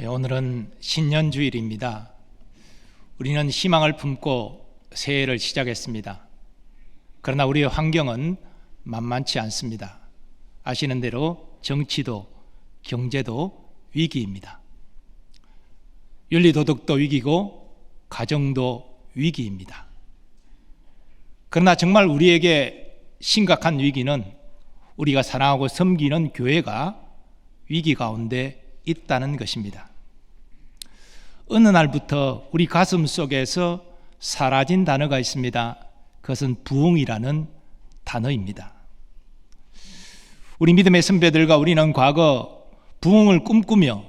오늘은 신년주일입니다. 우리는 희망을 품고 새해를 시작했습니다. 그러나 우리의 환경은 만만치 않습니다. 아시는 대로 정치도 경제도 위기입니다. 윤리도덕도 위기고 가정도 위기입니다. 그러나 정말 우리에게 심각한 위기는 우리가 사랑하고 섬기는 교회가 위기 가운데 있다는 것입니다. 어느 날부터 우리 가슴 속에서 사라진 단어가 있습니다. 그것은 부흥이라는 단어입니다. 우리 믿음의 선배들과 우리는 과거 부흥을 꿈꾸며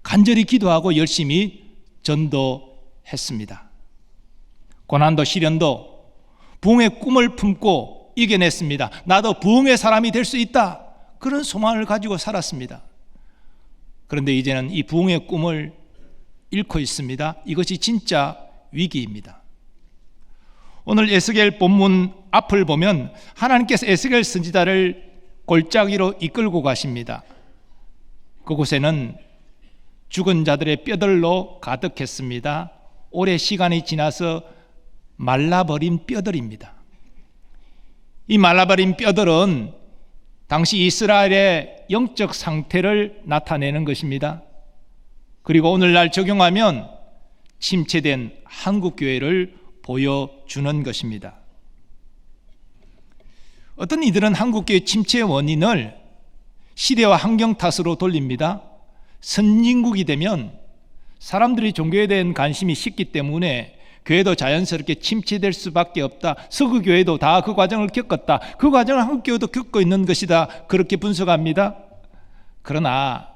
간절히 기도하고 열심히 전도했습니다. 고난도 시련도 부흥의 꿈을 품고 이겨냈습니다. 나도 부흥의 사람이 될 수 있다, 그런 소망을 가지고 살았습니다. 그런데 이제는 이 부흥의 꿈을 잃고 있습니다. 이것이 진짜 위기입니다. 오늘 에스겔 본문 앞을 보면 하나님께서 에스겔 선지자를 골짜기로 이끌고 가십니다. 그곳에는 죽은 자들의 뼈들로 가득했습니다. 오래 시간이 지나서 말라버린 뼈들입니다. 이 말라버린 뼈들은 당시 이스라엘의 영적 상태를 나타내는 것입니다. 그리고 오늘날 적용하면 침체된 한국교회를 보여주는 것입니다. 어떤 이들은 한국교회 침체의 원인을 시대와 환경 탓으로 돌립니다. 선진국이 되면 사람들이 종교에 대한 관심이 식기 때문에 교회도 자연스럽게 침체될 수밖에 없다. 서구 교회도 다 그 과정을 겪었다. 그 과정을 한국 교회도 겪고 있는 것이다. 그렇게 분석합니다. 그러나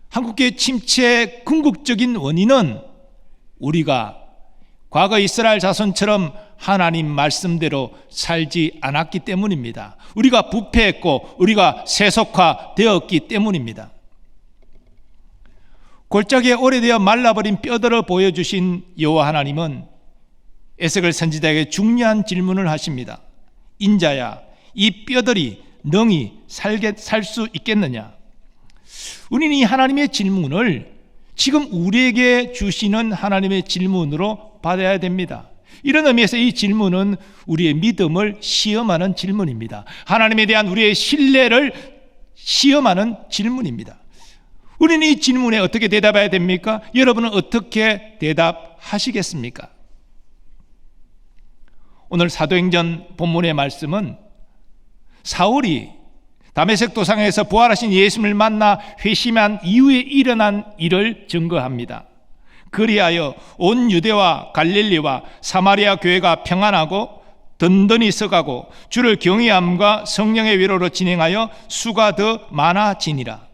한국 교회 침체의 궁극적인 원인은 우리가 과거 이스라엘 자손처럼 하나님 말씀대로 살지 않았기 때문입니다. 우리가 부패했고 우리가 세속화되었기 때문입니다. 골짜기에 오래되어 말라버린 뼈들을 보여주신 여호와 하나님은 에스겔 선지자에게 중요한 질문을 하십니다. 인자야, 이 뼈들이 능히 살 수 있겠느냐? 우리는 이 하나님의 질문을 지금 우리에게 주시는 하나님의 질문으로 받아야 됩니다. 이런 의미에서 이 질문은 우리의 믿음을 시험하는 질문입니다. 하나님에 대한 우리의 신뢰를 시험하는 질문입니다. 우리는 이 질문에 어떻게 대답해야 됩니까? 여러분은 어떻게 대답하시겠습니까? 오늘 사도행전 본문의 말씀은 사울이 다메섹 도상에서 부활하신 예수님을 만나 회심한 이후에 일어난 일을 증거합니다. 그리하여 온 유대와 갈릴리와 사마리아 교회가 평안하고 든든히 서가고 주를 경외함과 성령의 위로로 진행하여 수가 더 많아지니라.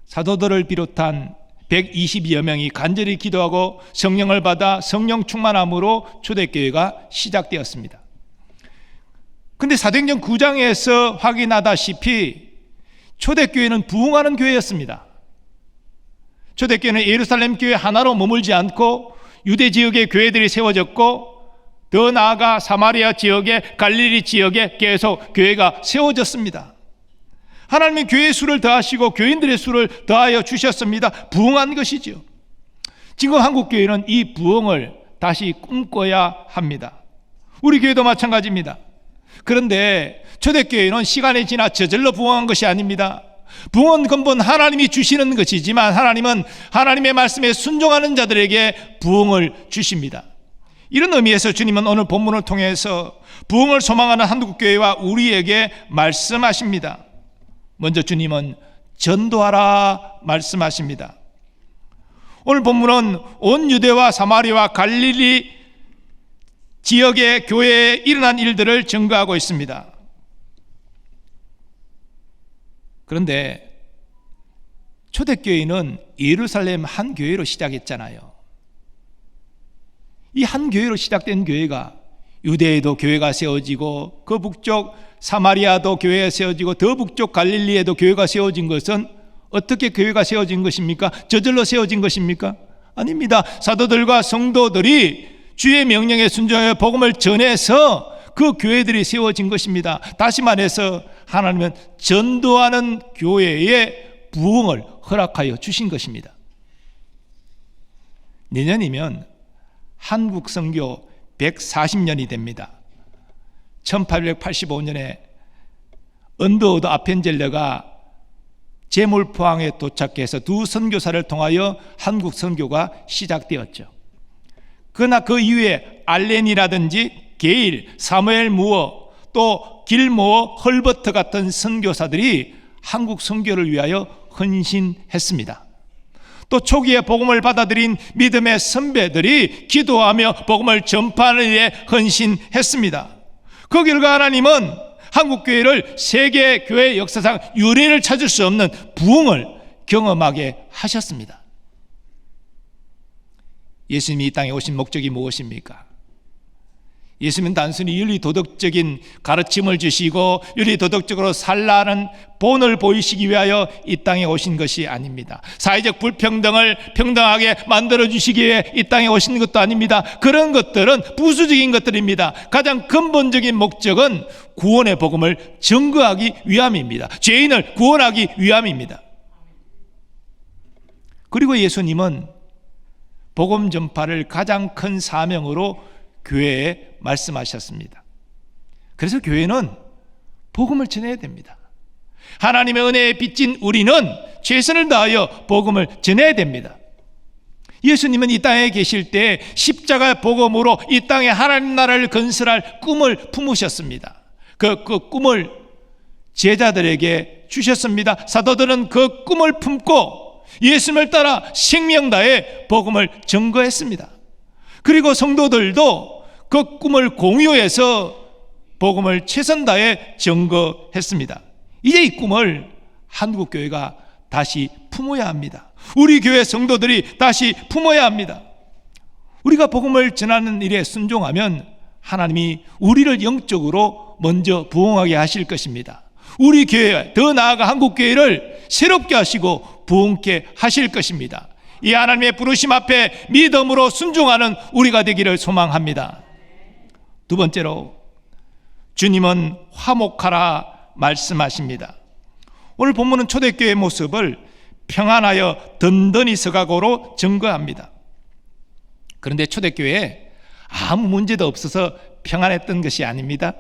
사도들을 비롯한 120여 명이 간절히 기도하고 성령을 받아 성령 충만함으로 초대교회가 시작되었습니다. 그런데 사도행전 9장에서 확인하다시피 초대교회는 부흥하는 교회였습니다. 초대교회는 예루살렘 교회 하나로 머물지 않고 유대 지역의 교회들이 세워졌고 더 나아가 사마리아 지역에 갈릴리 지역에 계속 교회가 세워졌습니다. 하나님이 교회의 수를 더하시고 교인들의 수를 더하여 주셨습니다. 부흥한 것이죠. 지금 한국교회는 이 부흥을 다시 꿈꿔야 합니다. 우리 교회도 마찬가지입니다. 그런데 초대교회는 시간이 지나 저절로 부흥한 것이 아닙니다. 부흥은 근본 하나님이 주시는 것이지만 하나님은 하나님의 말씀에 순종하는 자들에게 부흥을 주십니다. 이런 의미에서 주님은 오늘 본문을 통해서 부흥을 소망하는 한국교회와 우리에게 말씀하십니다. 먼저 주님은 전도하라 말씀하십니다. 오늘 본문은 온 유대와 사마리아와 갈릴리 지역의 교회에 일어난 일들을 증거하고 있습니다. 그런데 초대교회는 예루살렘 한 교회로 시작했잖아요. 이 한 교회로 시작된 교회가 유대에도 교회가 세워지고 그 북쪽 사마리아도 교회가 세워지고 더 북쪽 갈릴리에도 교회가 세워진 것은 어떻게 교회가 세워진 것입니까? 저절로 세워진 것입니까? 아닙니다. 사도들과 성도들이 주의 명령에 순종하여 복음을 전해서 그 교회들이 세워진 것입니다. 다시 말해서 하나님은 전도하는 교회에 부흥을 허락하여 주신 것입니다. 내년이면 한국 선교 140년이 됩니다. 1885년에 언더우드 아펜젤러가 제몰포항에 도착해서 두 선교사를 통하여 한국 선교가 시작되었죠. 그러나 그 이후에 알렌이라든지 게일, 사무엘 무어, 또 길모어, 헐버트 같은 선교사들이 한국 선교를 위하여 헌신했습니다. 또 초기에 복음을 받아들인 믿음의 선배들이 기도하며 복음을 전파하는 일에 헌신했습니다. 그 결과 하나님은 한국교회를 세계 교회 역사상 유례를 찾을 수 없는 부흥을 경험하게 하셨습니다. 예수님이 이 땅에 오신 목적이 무엇입니까? 예수님은 단순히 윤리도덕적인 가르침을 주시고 윤리도덕적으로 살라는 본을 보이시기 위하여 이 땅에 오신 것이 아닙니다. 사회적 불평등을 평등하게 만들어주시기 위해 이 땅에 오신 것도 아닙니다. 그런 것들은 부수적인 것들입니다. 가장 근본적인 목적은 구원의 복음을 증거하기 위함입니다. 죄인을 구원하기 위함입니다. 그리고 예수님은 복음 전파를 가장 큰 사명으로 교회에 말씀하셨습니다. 그래서 교회는 복음을 전해야 됩니다. 하나님의 은혜에 빚진 우리는 최선을 다하여 복음을 전해야 됩니다. 예수님은 이 땅에 계실 때 십자가 복음으로 이 땅에 하나님 나라를 건설할 꿈을 품으셨습니다. 그 꿈을 제자들에게 주셨습니다. 사도들은 그 꿈을 품고 예수님을 따라 생명 다해 복음을 증거했습니다. 그리고 성도들도 그 꿈을 공유해서 복음을 최선 다해 증거했습니다. 이제 이 꿈을 한국교회가 다시 품어야 합니다. 우리 교회 성도들이 다시 품어야 합니다. 우리가 복음을 전하는 일에 순종하면 하나님이 우리를 영적으로 먼저 부흥하게 하실 것입니다. 우리 교회, 더 나아가 한국교회를 새롭게 하시고 부흥케 하실 것입니다. 이 하나님의 부르심 앞에 믿음으로 순종하는 우리가 되기를 소망합니다. 두 번째로, 주님은 화목하라 말씀하십니다. 오늘 본문은 초대교회의 모습을 평안하여 든든히 서가고로 증거합니다. 그런데 초대교회에 아무 문제도 없어서 평안했던 것이 아닙니다.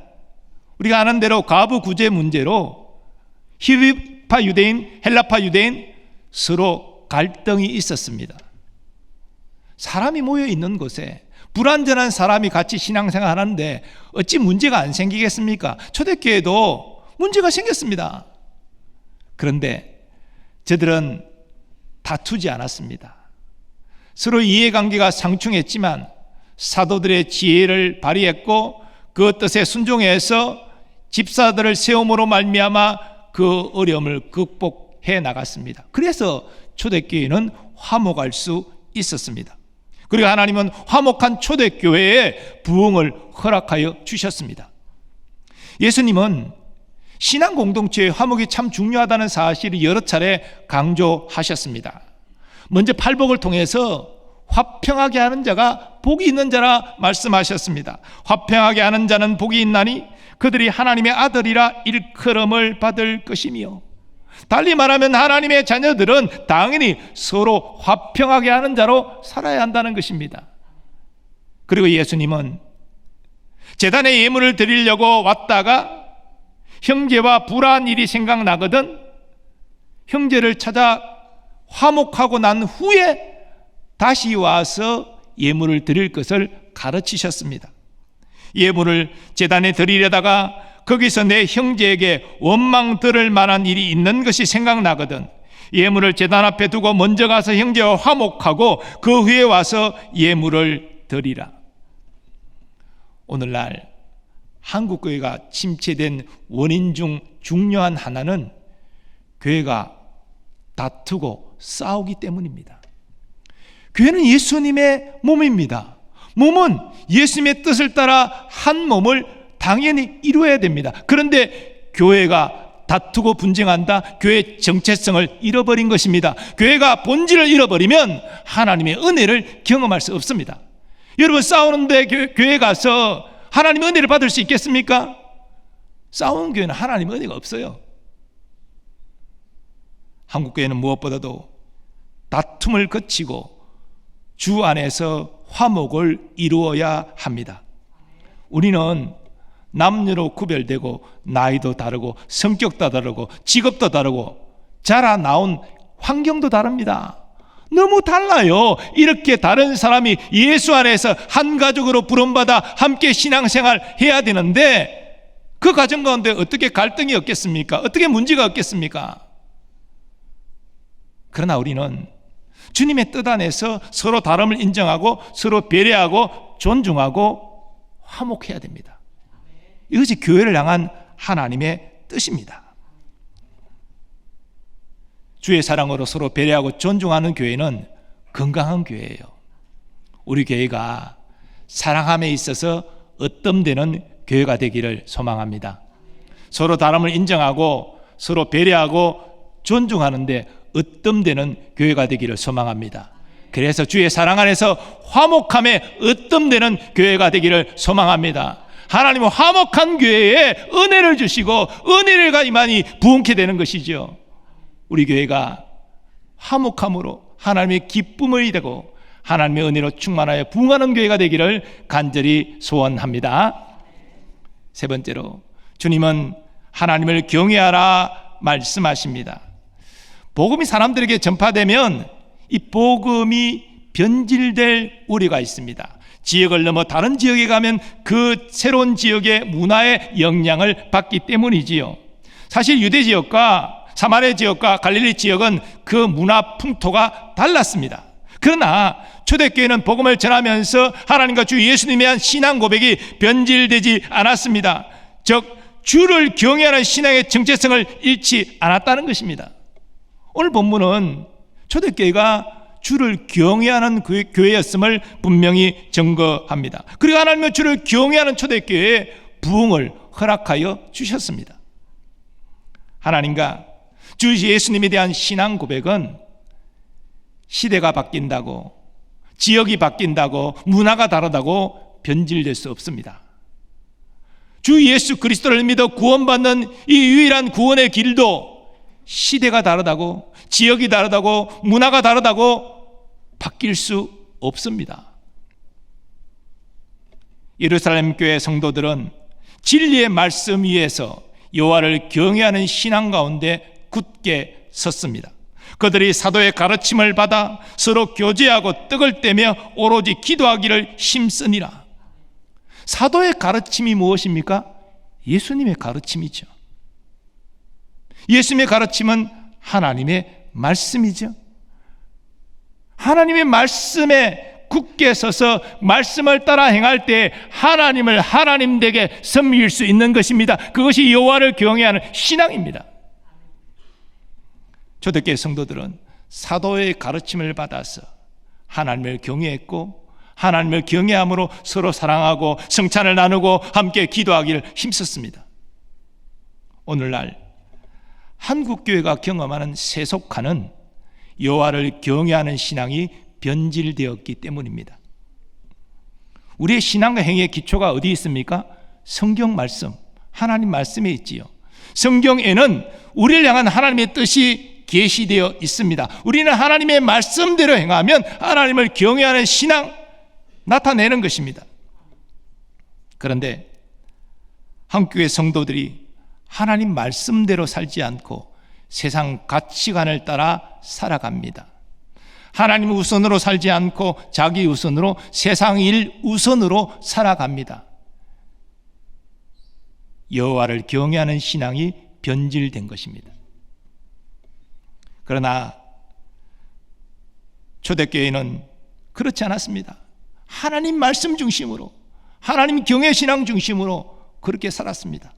우리가 아는 대로 과부 구제 문제로 히브리파 유대인, 헬라파 유대인 서로 갈등이 있었습니다. 사람이 모여 있는 곳에 불완전한 사람이 같이 신앙생활 하는데 어찌 문제가 안 생기겠습니까? 초대교회도 문제가 생겼습니다. 그런데 저들은 다투지 않았습니다. 서로 이해관계가 상충했지만 사도들의 지혜를 발휘했고 그 뜻에 순종해서 집사들을 세움으로 말미암아 그 어려움을 극복해 나갔습니다. 그래서 초대교회는 화목할 수 있었습니다. 그리고 하나님은 화목한 초대교회에 부흥을 허락하여 주셨습니다. 예수님은 신앙 공동체의 화목이 참 중요하다는 사실을 여러 차례 강조하셨습니다. 먼저 팔복을 통해서 화평하게 하는 자가 복이 있는 자라 말씀하셨습니다. 화평하게 하는 자는 복이 있나니 그들이 하나님의 아들이라 일컬음을 받을 것이며, 달리 말하면 하나님의 자녀들은 당연히 서로 화평하게 하는 자로 살아야 한다는 것입니다. 그리고 예수님은 제단에 예물을 드리려고 왔다가 형제와 불화한 일이 생각나거든 형제를 찾아 화목하고 난 후에 다시 와서 예물을 드릴 것을 가르치셨습니다. 예물을 제단에 드리려다가 거기서 내 형제에게 원망 들을 만한 일이 있는 것이 생각나거든 예물을 제단 앞에 두고 먼저 가서 형제와 화목하고 그 후에 와서 예물을 드리라. 오늘날 한국교회가 침체된 원인 중 중요한 하나는 교회가 다투고 싸우기 때문입니다. 교회는 예수님의 몸입니다. 몸은 예수님의 뜻을 따라 한 몸을 당연히 이루어야 됩니다. 그런데 교회가 다투고 분쟁한다, 교회의 정체성을 잃어버린 것입니다. 교회가 본질을 잃어버리면 하나님의 은혜를 경험할 수 없습니다. 여러분, 싸우는데 교회 가서 하나님의 은혜를 받을 수 있겠습니까? 싸우는 교회는 하나님의 은혜가 없어요. 한국교회는 무엇보다도 다툼을 거치고 주 안에서 화목을 이루어야 합니다. 우리는 남녀로 구별되고 나이도 다르고 성격도 다르고 직업도 다르고 자라 나온 환경도 다릅니다. 너무 달라요. 이렇게 다른 사람이 예수 안에서 한 가족으로 부름받아 함께 신앙생활 해야 되는데 그 가정 가운데 어떻게 갈등이 없겠습니까? 어떻게 문제가 없겠습니까? 그러나 우리는 주님의 뜻 안에서 서로 다름을 인정하고 서로 배려하고 존중하고 화목해야 됩니다. 이것이 교회를 향한 하나님의 뜻입니다. 주의 사랑으로 서로 배려하고 존중하는 교회는 건강한 교회예요. 우리 교회가 사랑함에 있어서 으뜸되는 교회가 되기를 소망합니다. 서로 다름을 인정하고 서로 배려하고 존중하는데 으뜸되는 교회가 되기를 소망합니다. 그래서 주의 사랑 안에서 화목함에 으뜸되는 교회가 되기를 소망합니다. 하나님은 화목한 교회에 은혜를 주시고 은혜를 가지만이 부흥케 되는 것이죠. 우리 교회가 화목함으로 하나님의 기쁨을 되고 하나님의 은혜로 충만하여 부흥하는 교회가 되기를 간절히 소원합니다. 세 번째로 주님은 하나님을 경외하라 말씀하십니다. 복음이 사람들에게 전파되면 이 복음이 변질될 우려가 있습니다. 지역을 넘어 다른 지역에 가면 그 새로운 지역의 문화의 영향을 받기 때문이지요. 사실 유대 지역과 사마리아 지역과 갈릴리 지역은 그 문화 풍토가 달랐습니다. 그러나 초대교회는 복음을 전하면서 하나님과 주 예수님에 대한 신앙 고백이 변질되지 않았습니다. 즉 주를 경외하는 신앙의 정체성을 잃지 않았다는 것입니다. 오늘 본문은 초대교회가 주를 경외하는 교회였음을 분명히 증거합니다. 그리고 하나님은 주를 경외하는 초대교회에 부흥을 허락하여 주셨습니다. 하나님과 주 예수님에 대한 신앙 고백은 시대가 바뀐다고, 지역이 바뀐다고, 문화가 다르다고 변질될 수 없습니다. 주 예수 그리스도를 믿어 구원받는 이 유일한 구원의 길도 시대가 다르다고, 지역이 다르다고, 문화가 다르다고 바뀔 수 없습니다. 예루살렘 교회 성도들은 진리의 말씀 위에서 여호와를 경외하는 신앙 가운데 굳게 섰습니다. 그들이 사도의 가르침을 받아 서로 교제하고 떡을 떼며 오로지 기도하기를 힘쓰니라. 사도의 가르침이 무엇입니까? 예수님의 가르침이죠. 예수님의 가르침은 하나님의 말씀이죠. 하나님의 말씀에 굳게 서서 말씀을 따라 행할 때 하나님을 하나님 되게 섬길 수 있는 것입니다. 그것이 여호와를 경외하는 신앙입니다. 초대교회 성도들은 사도의 가르침을 받아서 하나님을 경외했고 하나님을 경외함으로 서로 사랑하고 성찬을 나누고 함께 기도하기를 힘썼습니다. 오늘날 한국교회가 경험하는 세속화는 여호와를 경외하는 신앙이 변질되었기 때문입니다. 우리의 신앙과 행위의 기초가 어디 있습니까? 성경 말씀, 하나님 말씀에 있지요. 성경에는 우리를 향한 하나님의 뜻이 계시되어 있습니다. 우리는 하나님의 말씀대로 행하면 하나님을 경외하는 신앙 나타내는 것입니다. 그런데 한국교회 성도들이 하나님 말씀대로 살지 않고 세상 가치관을 따라 살아갑니다. 하나님 우선으로 살지 않고 자기 우선으로, 세상 일 우선으로 살아갑니다. 여호와를 경외하는 신앙이 변질된 것입니다. 그러나 초대교회는 그렇지 않았습니다. 하나님 말씀 중심으로, 하나님 경외 신앙 중심으로 그렇게 살았습니다.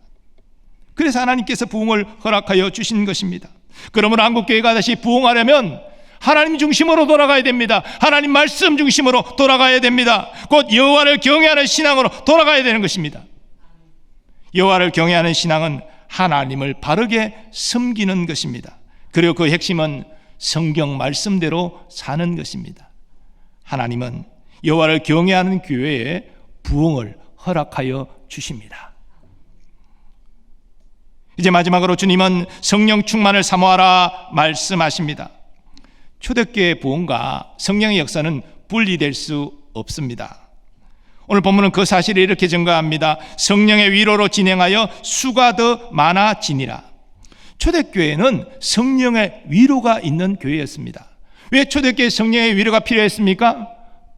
그래서 하나님께서 부흥을 허락하여 주신 것입니다. 그러므로 한국교회가 다시 부흥하려면 하나님 중심으로 돌아가야 됩니다. 하나님 말씀 중심으로 돌아가야 됩니다. 곧 여호와를 경외하는 신앙으로 돌아가야 되는 것입니다. 여호와를 경외하는 신앙은 하나님을 바르게 섬기는 것입니다. 그리고 그 핵심은 성경 말씀대로 사는 것입니다. 하나님은 여호와를 경외하는 교회에 부흥을 허락하여 주십니다. 이제 마지막으로 주님은 성령 충만을 사모하라 말씀하십니다. 초대교회 부흥과 성령의 역사는 분리될 수 없습니다. 오늘 본문은 그 사실을 이렇게 증거합니다. 성령의 위로로 진행하여 수가 더 많아지니라. 초대교회는 성령의 위로가 있는 교회였습니다. 왜 초대교회 성령의 위로가 필요했습니까?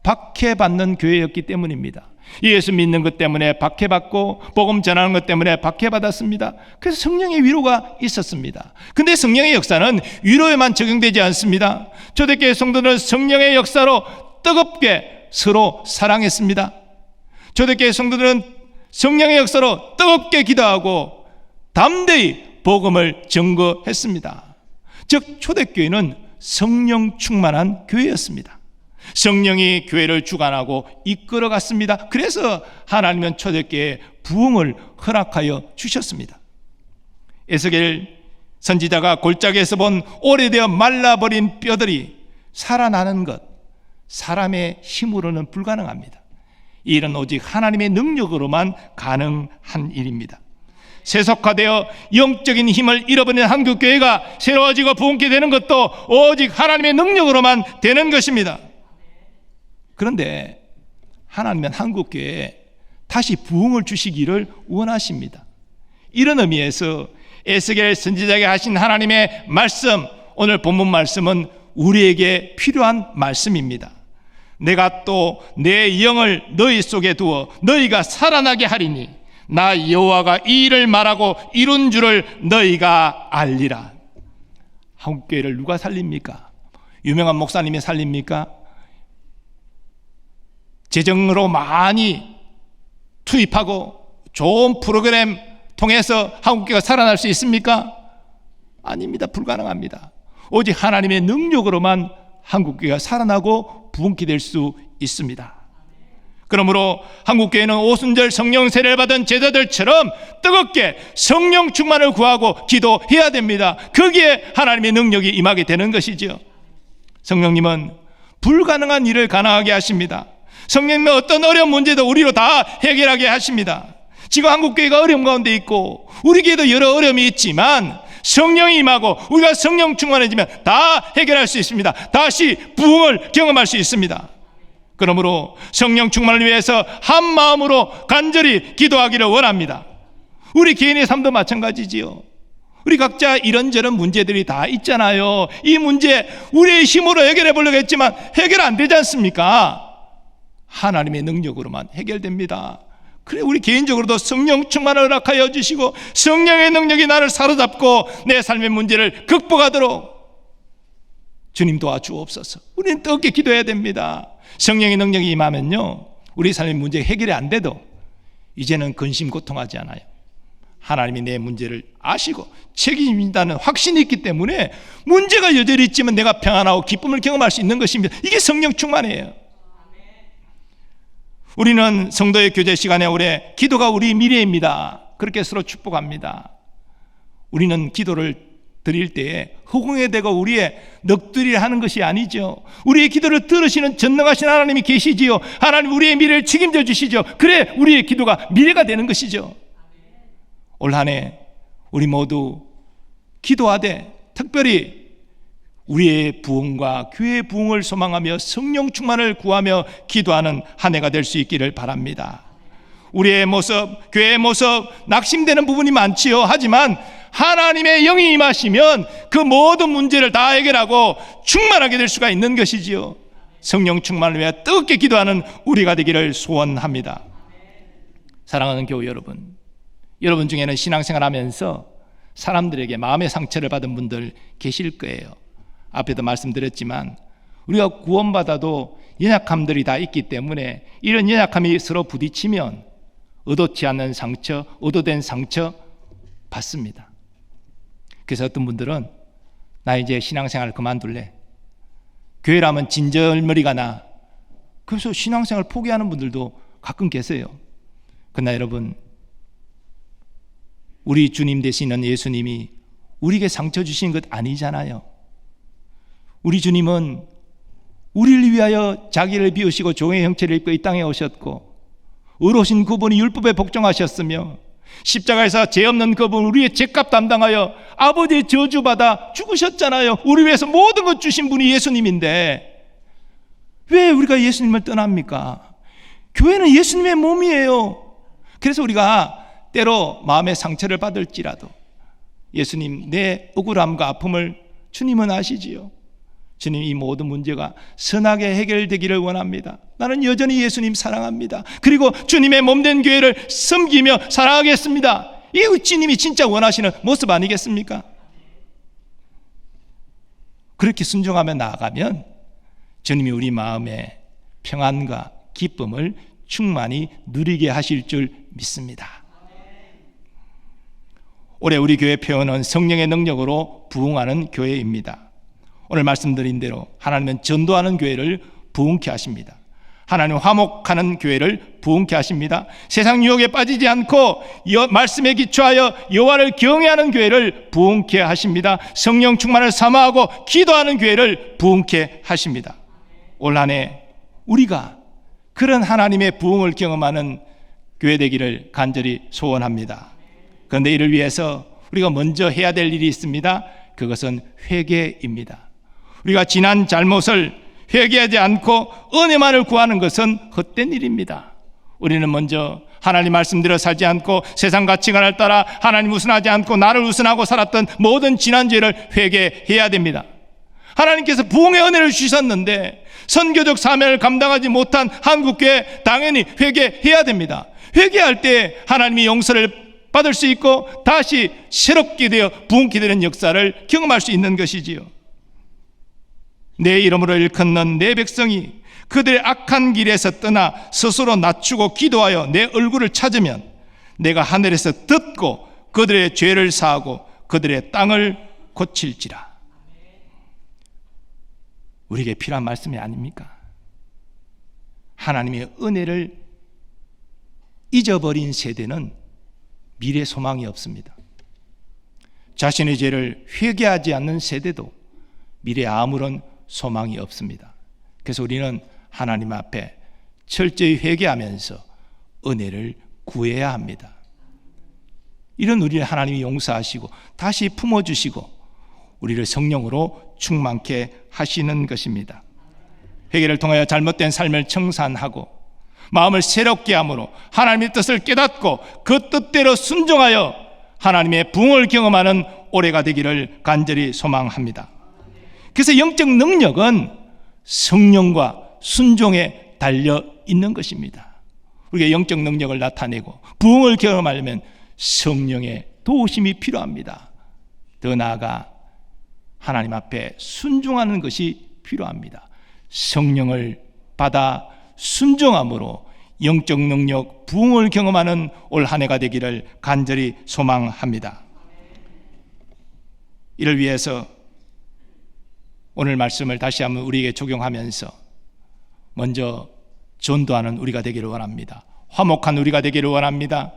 박해받는 교회였기 때문입니다. 예수 믿는 것 때문에 박해받고 복음 전하는 것 때문에 박해받았습니다. 그래서 성령의 위로가 있었습니다. 근데 성령의 역사는 위로에만 적용되지 않습니다. 초대교회 성도들은 성령의 역사로 뜨겁게 서로 사랑했습니다. 초대교회 성도들은 성령의 역사로 뜨겁게 기도하고 담대히 복음을 증거했습니다. 즉 초대교회는 성령 충만한 교회였습니다. 성령이 교회를 주관하고 이끌어갔습니다. 그래서 하나님은 초대교회에 부흥을 허락하여 주셨습니다. 에스겔 선지자가 골짜기에서 본 오래되어 말라버린 뼈들이 살아나는 것, 사람의 힘으로는 불가능합니다. 이 일은 오직 하나님의 능력으로만 가능한 일입니다. 세속화되어 영적인 힘을 잃어버린 한국교회가 새로워지고 부흥케 되는 것도 오직 하나님의 능력으로만 되는 것입니다. 그런데 하나님은 한국교회에 다시 부흥을 주시기를 원하십니다. 이런 의미에서 에스겔 선지자에게 하신 하나님의 말씀, 오늘 본문 말씀은 우리에게 필요한 말씀입니다. 내가 또 내 영을 너희 속에 두어 너희가 살아나게 하리니 나 여호와가 이 일을 말하고 이룬 줄을 너희가 알리라. 한국교회를 누가 살립니까? 유명한 목사님이 살립니까? 재정으로 많이 투입하고 좋은 프로그램 통해서 한국교회가 살아날 수 있습니까? 아닙니다. 불가능합니다. 오직 하나님의 능력으로만 한국교회가 살아나고 부흥케 될 수 있습니다. 그러므로 한국교회는 오순절 성령 세례를 받은 제자들처럼 뜨겁게 성령 충만을 구하고 기도해야 됩니다. 거기에 하나님의 능력이 임하게 되는 것이죠. 성령님은 불가능한 일을 가능하게 하십니다. 성령님은 어떤 어려운 문제도 우리로 다 해결하게 하십니다. 지금 한국교회가 어려움 가운데 있고 우리 교회도 여러 어려움이 있지만 성령이 임하고 우리가 성령 충만해지면 다 해결할 수 있습니다. 다시 부흥을 경험할 수 있습니다. 그러므로 성령 충만을 위해서 한 마음으로 간절히 기도하기를 원합니다. 우리 개인의 삶도 마찬가지지요. 우리 각자 이런저런 문제들이 다 있잖아요. 이 문제 우리의 힘으로 해결해 보려고 했지만 해결 안 되지 않습니까? 하나님의 능력으로만 해결됩니다. 그래 우리 개인적으로도 성령 충만을 허락하여 주시고 성령의 능력이 나를 사로잡고 내 삶의 문제를 극복하도록 주님 도와주옵소서. 우리는 뜨겁게 기도해야 됩니다. 성령의 능력이 임하면요 우리 삶의 문제 해결이 안 돼도 이제는 근심 고통하지 않아요. 하나님이 내 문제를 아시고 책임진다는 확신이 있기 때문에 문제가 여전히 있지만 내가 평안하고 기쁨을 경험할 수 있는 것입니다. 이게 성령 충만이에요. 우리는 성도의 교제 시간에 올해 기도가 우리 미래입니다. 그렇게 서로 축복합니다. 우리는 기도를 드릴 때에 허공에 대고 우리의 넋두리를 하는 것이 아니죠. 우리의 기도를 들으시는 전능하신 하나님이 계시지요. 하나님 우리의 미래를 책임져 주시죠. 그래 우리의 기도가 미래가 되는 것이죠. 올 한 해 우리 모두 기도하되 특별히 우리의 부흥과 교회의 부흥을 소망하며 성령 충만을 구하며 기도하는 한 해가 될 수 있기를 바랍니다. 우리의 모습, 교회의 모습 낙심되는 부분이 많지요. 하지만 하나님의 영이 임하시면 그 모든 문제를 다 해결하고 충만하게 될 수가 있는 것이지요. 성령 충만을 위해 뜨겁게 기도하는 우리가 되기를 소원합니다. 사랑하는 교우 여러분, 여러분 중에는 신앙생활하면서 사람들에게 마음의 상처를 받은 분들 계실 거예요. 앞에도 말씀드렸지만 우리가 구원받아도 연약함들이 다 있기 때문에 이런 연약함이 서로 부딪히면 의도치 않는 상처, 의도된 상처 받습니다. 그래서 어떤 분들은 나 이제 신앙생활 그만둘래, 교회라면 진절머리가 나, 그래서 신앙생활 포기하는 분들도 가끔 계세요. 그러나 여러분, 우리 주님 되시는 예수님이 우리에게 상처 주신 것 아니잖아요. 우리 주님은 우리를 위하여 자기를 비우시고 종의 형체를 입고 이 땅에 오셨고 의로우신 그분이 율법에 복종하셨으며 십자가에서 죄 없는 그분 우리의 죄값 담당하여 아버지의 저주받아 죽으셨잖아요. 우리 위해서 모든 것 주신 분이 예수님인데 왜 우리가 예수님을 떠납니까? 교회는 예수님의 몸이에요. 그래서 우리가 때로 마음의 상처를 받을지라도 예수님, 내 억울함과 아픔을 주님은 아시지요. 주님, 이 모든 문제가 선하게 해결되기를 원합니다. 나는 여전히 예수님 사랑합니다. 그리고 주님의 몸된 교회를 섬기며 사랑하겠습니다. 이 주님이 진짜 원하시는 모습 아니겠습니까? 그렇게 순종하며 나아가면 주님이 우리 마음에 평안과 기쁨을 충만히 누리게 하실 줄 믿습니다. 올해 우리 교회 표현은 성령의 능력으로 부흥하는 교회입니다. 오늘 말씀드린 대로 하나님은 전도하는 교회를 부흥케 하십니다. 하나님 화목하는 교회를 부흥케 하십니다. 세상 유혹에 빠지지 않고 말씀에 기초하여 여호와를 경외하는 교회를 부흥케 하십니다. 성령 충만을 사모하고 기도하는 교회를 부흥케 하십니다. 올 한 해 우리가 그런 하나님의 부흥을 경험하는 교회 되기를 간절히 소원합니다. 그런데 이를 위해서 우리가 먼저 해야 될 일이 있습니다. 그것은 회개입니다. 우리가 지난 잘못을 회개하지 않고 은혜만을 구하는 것은 헛된 일입니다. 우리는 먼저 하나님 말씀대로 살지 않고 세상 가치관을 따라 하나님 우선하지 않고 나를 우선하고 살았던 모든 지난 죄를 회개해야 됩니다. 하나님께서 부흥의 은혜를 주셨는데 선교적 사명을 감당하지 못한 한국교회 당연히 회개해야 됩니다. 회개할 때 하나님이 용서를 받을 수 있고 다시 새롭게 되어 부흥케 되는 역사를 경험할 수 있는 것이지요. 내 이름으로 일컫는 내 백성이 그들의 악한 길에서 떠나 스스로 낮추고 기도하여 내 얼굴을 찾으면 내가 하늘에서 듣고 그들의 죄를 사하고 그들의 땅을 고칠지라. 우리에게 필요한 말씀이 아닙니까? 하나님의 은혜를 잊어버린 세대는 미래 소망이 없습니다. 자신의 죄를 회개하지 않는 세대도 미래에 아무런 소망이 없습니다. 그래서 우리는 하나님 앞에 철저히 회개하면서 은혜를 구해야 합니다. 이런 우리를 하나님이 용서하시고 다시 품어주시고 우리를 성령으로 충만케 하시는 것입니다. 회개를 통하여 잘못된 삶을 청산하고 마음을 새롭게 함으로 하나님의 뜻을 깨닫고 그 뜻대로 순종하여 하나님의 부흥을 경험하는 올해가 되기를 간절히 소망합니다. 그래서 영적 능력은 성령과 순종에 달려 있는 것입니다. 우리가 영적 능력을 나타내고 부흥을 경험하려면 성령의 도우심이 필요합니다. 더 나아가 하나님 앞에 순종하는 것이 필요합니다. 성령을 받아 순종함으로 영적 능력, 부흥을 경험하는 올 한 해가 되기를 간절히 소망합니다. 이를 위해서 오늘 말씀을 다시 한번 우리에게 적용하면서 먼저 전도하는 우리가 되기를 원합니다. 화목한 우리가 되기를 원합니다.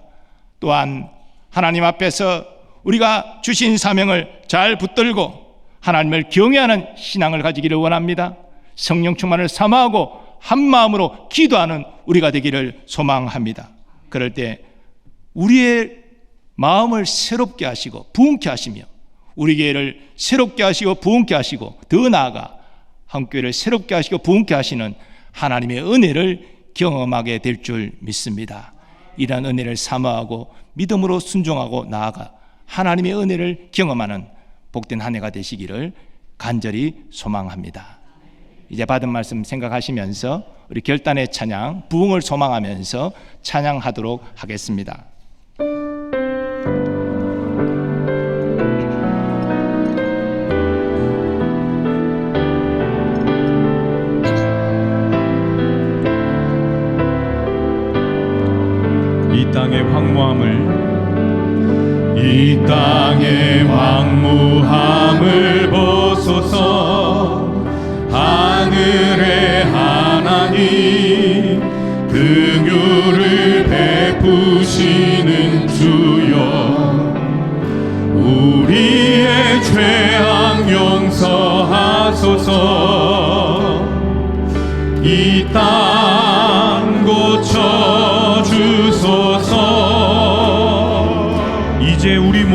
또한 하나님 앞에서 우리가 주신 사명을 잘 붙들고 하나님을 경외하는 신앙을 가지기를 원합니다. 성령 충만을 사모하고 한 마음으로 기도하는 우리가 되기를 소망합니다. 그럴 때 우리의 마음을 새롭게 하시고 부흥케 하시며 우리 교회를 새롭게 하시고 부흥케 하시고 더 나아가 한국교회를 새롭게 하시고 부흥케 하시는 하나님의 은혜를 경험하게 될 줄 믿습니다. 이러한 은혜를 사모하고 믿음으로 순종하고 나아가 하나님의 은혜를 경험하는 복된 한 해가 되시기를 간절히 소망합니다. 이제 받은 말씀 생각하시면서 우리 결단의 찬양, 부흥을 소망하면서 찬양하도록 하겠습니다. 이 땅의 황무함을 보소서. 하늘의 하나님 긍휼을 베푸시는 주여, 우리의 죄악 용서하소서. 이 땅 고쳐 주소서.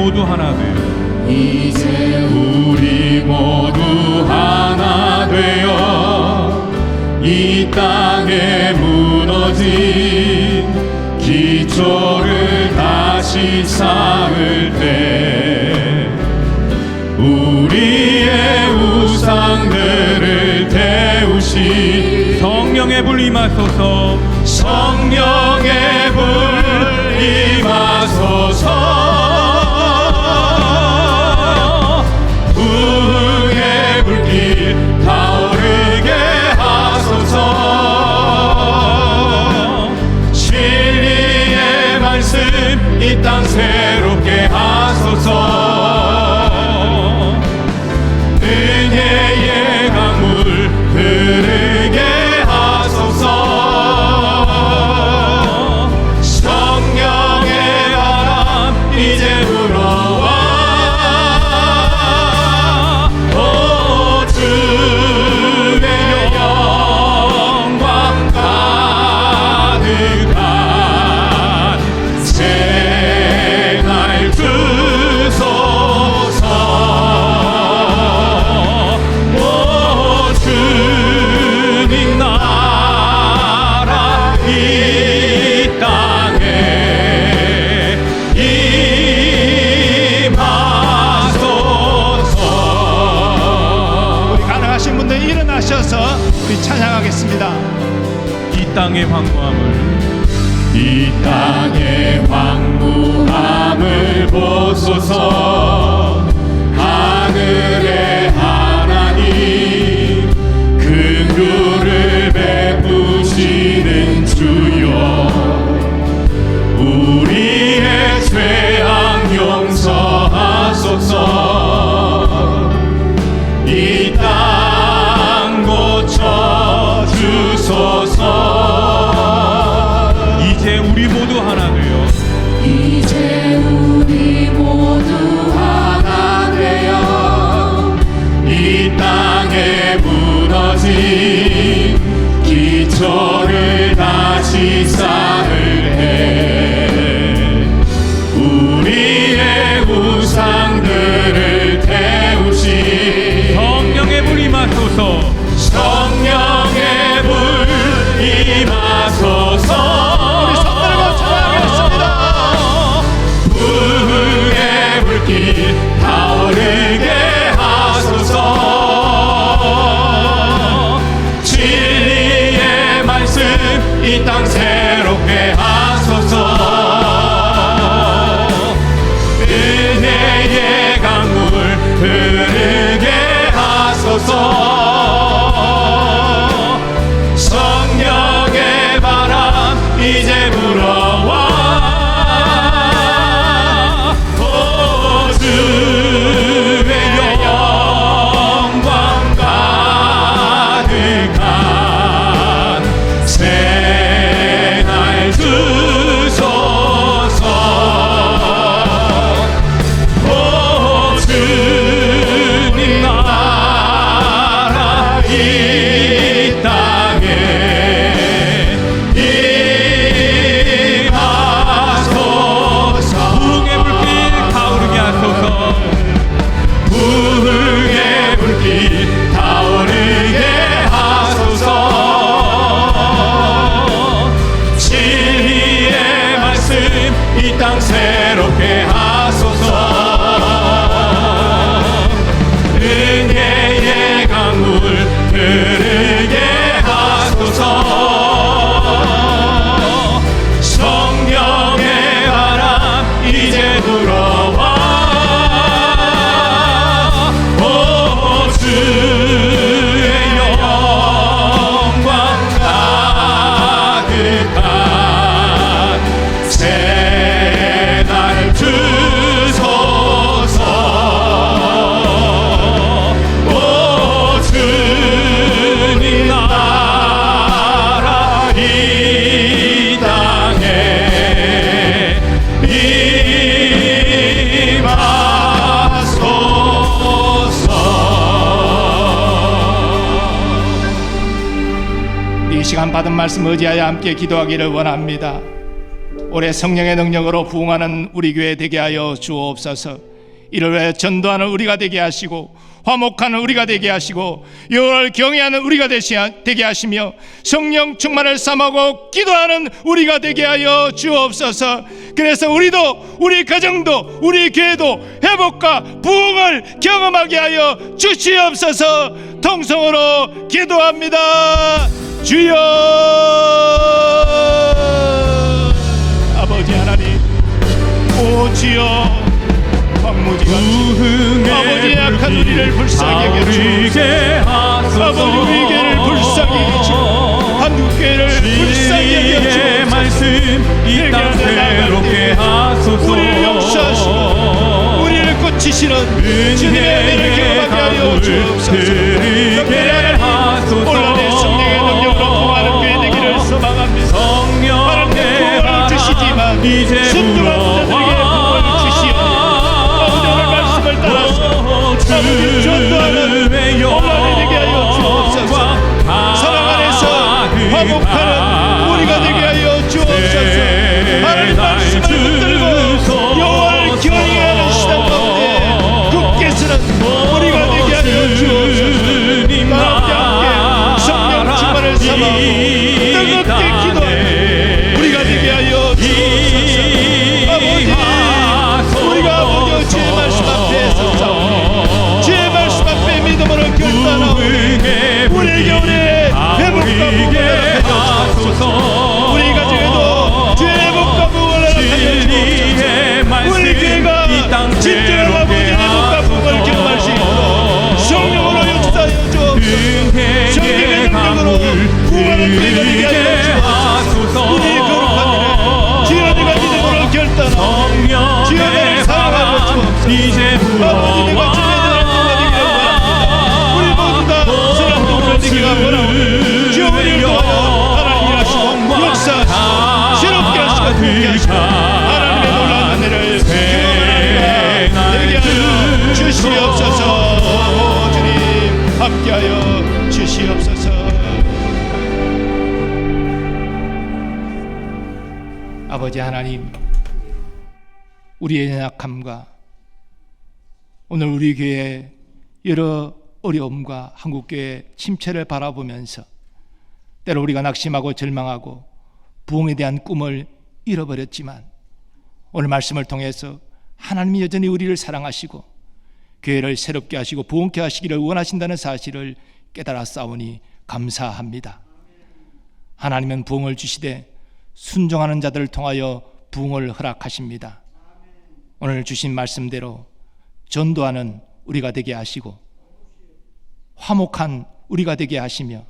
모두 하나 되어 이제 우리 모두 하나 되어 이 땅에 무너진 기초를 다시 쌓을 때 우리의 우상들을 태우신 성령의 불 임하소서 성령의 불 임하소서 부흥의 불길 타오르게 하소서 진리의 말씀 이 땅 새롭게 하소서 은혜의 강물 흐르게 하소서 성령의 바람 이제 불어와 오 주의 영광 가득한 새날 주소서 오 주님 나라 이 땅에 임하소서 가능하신 분들 일어나셔서 우리 찬양하겠습니다. 이 땅의 황무함을 이 땅의 황무함을 보소서 하늘의 하나님 긍휼을 베푸시는 주여 우리의 죄악 용서하소서 이 땅 고쳐 주소서 이제 우리 모두 하나 되어 이제 우리 모두 하나 되어 이 땅에 무너진 기초를 다시 쌓을 때 우리의 우상들을 태우신 성령의 불 임하소서 성령의 불 임하소서 우리 손 들고 찬양하겠습니다. 부흥의 불길 타오르게 하소서 진리의 말씀 이 땅 새롭게 하소서 은혜의 강물 흐르게 하소서 성령의 바람 이제 불어와 오 주의 영광 가득한 새날 주소서 오 주님 나라 이 땅에 임하소서 부흥의 불길 타오르게 하소서 부흥의 불길 타오르게 하소서 진리의 말씀 이 땅 새롭게 하소서 은혜의 강물 흐르게 하소서 성령의 바람 이제 불어와 오 주의 영광 가득한 새날 주소서 오 주님 나라 이 땅에 임하소서 이 시간 받은 말씀 의지하여 함께 기도하기를 원합니다. 올해 성령의 능력으로 부흥하는 우리 교회 되게 하여 주옵소서. 이를 위해 전도하는 우리가 되게 하시고 화목하는 우리가 되게 하시고 여호와를 경외하는 우리가 되게 하시며 성령 충만을 삼하고 기도하는 우리가 되게 하여 주옵소서. 그래서 우리도 우리 가정도 우리 교회도 회복과 부흥을 경험하게 하여 주시옵소서. 통성으로 기도합니다. 주여. 아버지 하나님, 오 주여, 부흥의 아버지의 약한 불길 우리를 불쌍히 여겨주옵소서. 아버지 우리 교회를 불쌍히 여겨주옵소서. 한국교회를 불쌍히 진리의 여겨주옵소서. 말씀 이 땅 새롭게 하소서. 우리를 용서하시고 우리를 고치시는 주님의 은혜를 경험하게 하여 주옵소서. 특별히 하나님 온라인 성령의 능력으로 부흥하는 교회 되기를 소망합니다. 하나님의 부흥을 주시지만 이제 순종한 자들에게 부흥을 주시옵소서. 아버지 전도하는 온라인이 되게 하여 주옵소서. 사랑 안에서 화목하는 우리가 되게 하여 주옵소서. 하나님 말씀을 붙들고 여호와를 경외하는 시간 가운데 굳게 서는 우리가 되게 하여 주옵소서. 다 함께 성령 충만을 삼아 뜨겁게 기도하는 우리가 되게 하여 주옵소서. 아버지 우리가 아버지 주의 말씀 앞에 서서 주의 말씀 앞에 믿음으로 결단하오니 우리에게 회복과 부흥을 하여 주옵소서. 우리 가정에도 주의 회복과 부흥을 하여 주옵소서. 우리 교회가 진정한 아버지의 회복과 부흥을 경험할 수 있도록 성령으로 역사하여 주옵소서. 성령의 능력으로 부흥하는 교회가 되게 하여 주옵소서. 우리의 거룩한 일에 주여 네가 믿음으로 결단하오니 주여 나를 사랑하여 주옵소서. 이제 아버지 내가 주의 나라를 부흥하기를 원합니다. 우리 모두 다 선한 도를 되기가 원하오니 주여 우리를 도하여 하나님 일하시고 역사하시고 새롭게 하시고 부흥케 하시고 하나님의 놀라운 은혜를 경험하는 되게 하여 주시옵소서. 주님 함께하여 주시옵소서. 아버지 하나님, 우리의 연약함과 오늘 우리 교회의 여러 어려움과 한국교회의 침체를 바라보면서 때로 우리가 낙심하고 절망하고 부흥에 대한 꿈을 잃어버렸지만 오늘 말씀을 통해서 하나님이 여전히 우리를 사랑하시고 교회를 새롭게 하시고 부흥케 하시기를 원하신다는 사실을 깨달아 싸우니 감사합니다. 하나님은 부흥을 주시되 순종하는 자들을 통하여 부흥을 허락하십니다. 오늘 주신 말씀대로 전도하는 우리가 되게 하시고 화목한 우리가 되게 하시며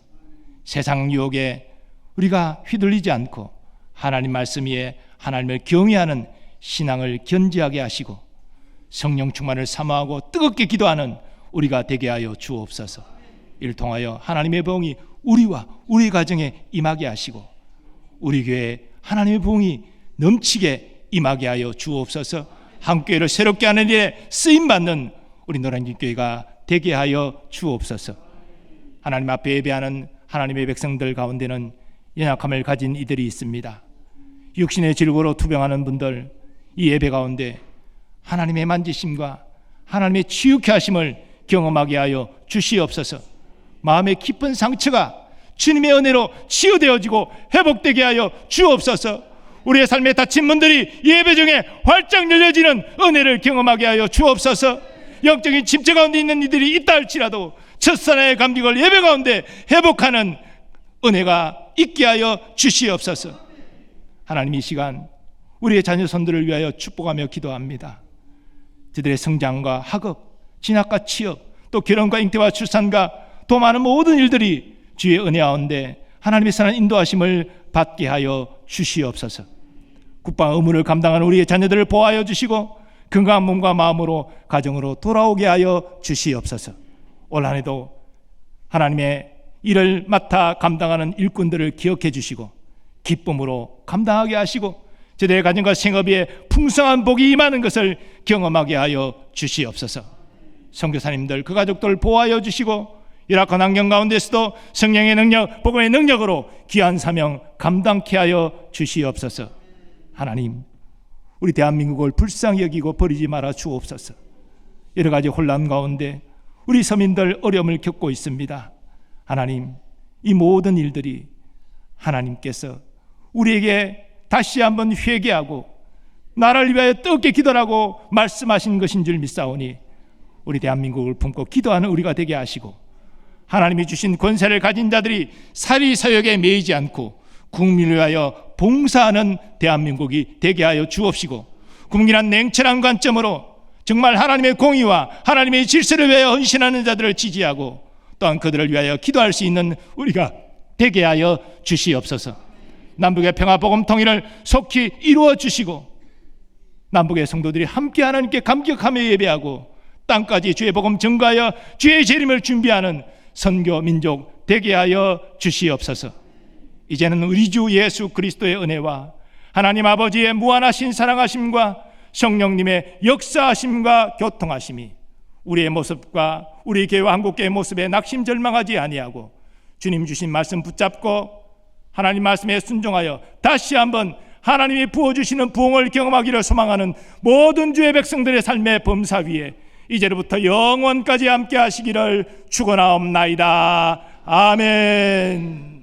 세상 유혹에 우리가 휘둘리지 않고 하나님 말씀 위에 하나님을 경외하는 신앙을 견지하게 하시고 성령 충만을 사모하고 뜨겁게 기도하는 우리가 되게 하여 주옵소서. 이를 통하여 하나님의 부흥이 우리와 우리 가정에 임하게 하시고 우리 교회에 하나님의 부흥이 넘치게 임하게 하여 주옵소서. 한국교회를 새롭게 하는 일에 쓰임받는 우리 노량진교회가 되게 하여 주옵소서. 하나님 앞에 예배하는 하나님의 백성들 가운데는 연약함을 가진 이들이 있습니다. 육신의 질고로 투병하는 분들, 이 예배 가운데 하나님의 만지심과 하나님의 치유케 하심을 경험하게 하여 주시옵소서. 마음의 깊은 상처가 주님의 은혜로 치유되어지고 회복되게 하여 주옵소서. 우리의 삶에 닫힌 문들이 예배 중에 활짝 열려지는 은혜를 경험하게 하여 주옵소서. 영적인 침체 가운데 있는 이들이 있다 할지라도 첫사랑의 감격을 예배 가운데 회복하는 은혜가 있게 하여 주시옵소서. 하나님, 이 시간 우리의 자녀 손들을 위하여 축복하며 기도합니다. 저들의 성장과 학업, 진학과 취업, 또 결혼과 잉태와 출산과 또 많은 모든 일들이 주의 은혜 가운데 하나님의 선한 인도하심을 받게 하여 주시옵소서. 국방 의무를 감당하는 우리의 자녀들을 보호하여 주시고 건강한 몸과 마음으로 가정으로 돌아오게 하여 주시옵소서. 올 한 해도 하나님의 일을 맡아 감당하는 일꾼들을 기억해 주시고 기쁨으로 감당하게 하시고 저들의 가정과 생업에 풍성한 복이 임하는 것을 경험하게 하여 주시옵소서. 선교사님들 그 가족들 보호하여 주시고 열악한 환경 가운데서도 성령의 능력, 복음의 능력으로 귀한 사명 감당케 하여 주시옵소서. 하나님, 우리 대한민국을 불쌍히 여기고 버리지 말아 주옵소서. 여러 가지 혼란 가운데 우리 서민들 어려움을 겪고 있습니다. 하나님, 이 모든 일들이 하나님께서 우리에게 다시 한번 회개하고 나라를 위하여 뜨겁게 기도하라고 말씀하신 것인 줄 믿사오니 우리 대한민국을 품고 기도하는 우리가 되게 하시고, 하나님이 주신 권세를 가진 자들이 사리사욕에 매이지 않고 국민을 위하여 봉사하는 대한민국이 되게 하여 주옵시고, 국민한 냉철한 관점으로 정말 하나님의 공의와 하나님의 질서를 위하여 헌신하는 자들을 지지하고 또한 그들을 위하여 기도할 수 있는 우리가 되게 하여 주시옵소서. 남북의 평화 복음 통일을 속히 이루어 주시고, 남북의 성도들이 함께 하나님께 감격하며 예배하고 땅까지 주의 복음 증거하여 주의 재림을 준비하는 선교 민족 되게 하여 주시옵소서. 이제는 우리 주 예수 그리스도의 은혜와 하나님 아버지의 무한하신 사랑하심과 성령님의 역사하심과 교통하심이 우리의 모습과 우리 교회와 한국교회의 모습에 낙심절망하지 아니하고 주님 주신 말씀 붙잡고 하나님 말씀에 순종하여 다시 한번 하나님이 부어주시는 부흥을 경험하기를 소망하는 모든 주의 백성들의 삶의 범사 위에 이제로부터 영원까지 함께 하시기를 축원하옵나이다. 아멘.